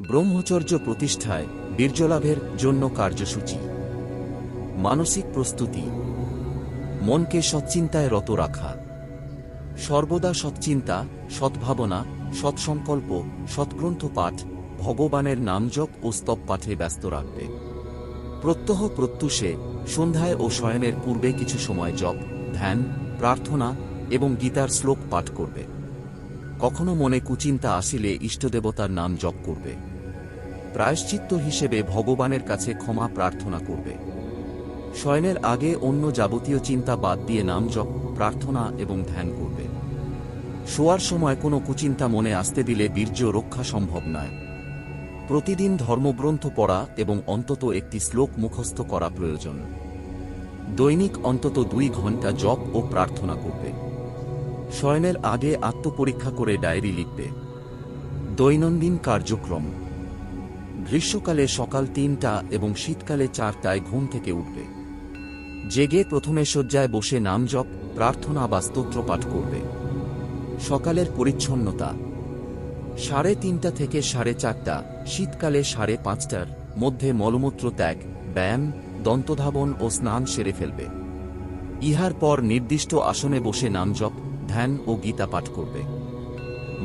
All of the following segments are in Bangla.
ব্রহ্মচর্য প্রতিষ্ঠায় বীর্যলাভের জন্য কার্যসূচি। মানসিক প্রস্তুতি। মনকে সৎচিন্তায় রত রাখা। সর্বদা সৎচিন্তা, সদ্ভাবনা, সৎসংকল্প, সৎগ্রন্থ পাঠ, ভগবানের নামজপ ও স্তব পাঠে ব্যস্ত রাখবে। প্রত্যহ প্রত্যুষে সন্ধ্যায় ও শয়নের পূর্বে কিছু সময় জপ, ধ্যান, প্রার্থনা এবং গীতার শ্লোক পাঠ করবে। কখনো মনে কুচিন্তা আসিলে ইষ্টদেবতার নাম জপ করবে। প্রায়শ্চিত্ত হিসেবে ভগবানের কাছে ক্ষমা প্রার্থনা করবে। শয়নের আগে অন্য যাবতীয় চিন্তা বাদ দিয়ে নাম জপ, প্রার্থনা এবং ধ্যান করবে। শোয়ার সময় কোনো কুচিন্তা মনে আসতে দিলে বীর্য রক্ষা সম্ভব নয়। প্রতিদিন ধর্মগ্রন্থ পড়া এবং অন্তত একটি শ্লোক মুখস্থ করা প্রয়োজন। দৈনিক অন্তত 2 ঘণ্টা জপ ও প্রার্থনা করবে। শয়নের আগে আত্মপরীক্ষা করে ডায়েরি লিখবে। দৈনন্দিন কার্যক্রম। গ্রীষ্মকালে সকাল 3টা এবং শীতকালে 4টায় ঘুম থেকে উঠবে। জেগে প্রথমে শয্যায় বসে নাম জপ, প্রার্থনা বা স্তোত্র পাঠ করবে। সকালের পরিচ্ছন্নতা। 3:30 থেকে 4:30, শীতকালে 5:30টার মধ্যে মলমূত্র ত্যাগ, ব্যায়াম, দন্তধাবন ও স্নান সেরে ফেলবে। ইহার পর নির্দিষ্ট আসনে বসে নাম জপ, ধ্যান ও গীতা পাঠ করবে।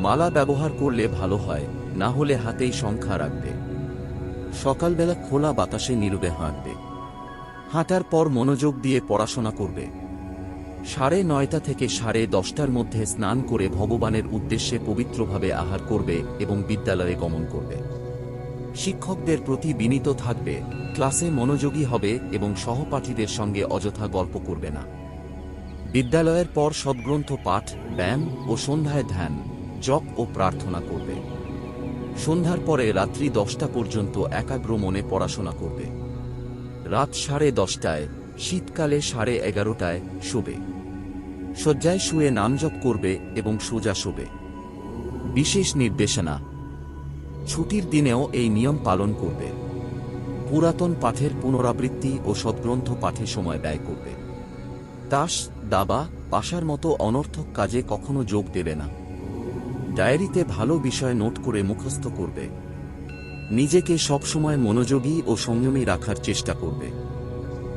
মালা ব্যবহার করলে ভালো হয়, না হলে হাতেই সংখ্যা রাখবে। সকালবেলা খোলা বাতাসে নীরবে হাঁটবে। হাঁটার পর মনোযোগ দিয়ে পড়াশোনা করবে। 9:30 থেকে 10:30টার মধ্যে স্নান করে ভগবানের উদ্দেশ্যে পবিত্রভাবে আহার করবে এবং বিদ্যালয়ে গমন করবে। শিক্ষকদের প্রতি বিনীত থাকবে, ক্লাসে মনোযোগী হবে এবং সহপাঠীদের সঙ্গে অযথা গল্প করবে না। বিদ্যালয়ের পর সদ্গ্রন্থ পাঠ, ব্যায়াম ও সন্ধ্যায় ধ্যান, জপ ও প্রার্থনা করবে। সন্ধ্যার পরে রাত্রি 10টা পর্যন্ত একাগ্র মনে পড়াশোনা করবে। রাত 10:30টায়, শীতকালে 11:30টায় শোবে। শয্যায় শুয়ে নামজপ করবে এবং সোজা শোবে। বিশেষ নির্দেশনা। ছুটির দিনেও এই নিয়ম পালন করবে। পুরাতন পাঠের পুনরাবৃত্তি ও সদ্গ্রন্থ পাঠে সময় ব্যয় করবে। তাস, দাবা, পাশার মতো অনর্থক কাজে কখনো যোগ দেবে না। ডায়েরিতে ভালো বিষয় নোট করে মুখস্থ করবে। নিজেকে সবসময় মনোযোগী ও সংযমী রাখার চেষ্টা করবে।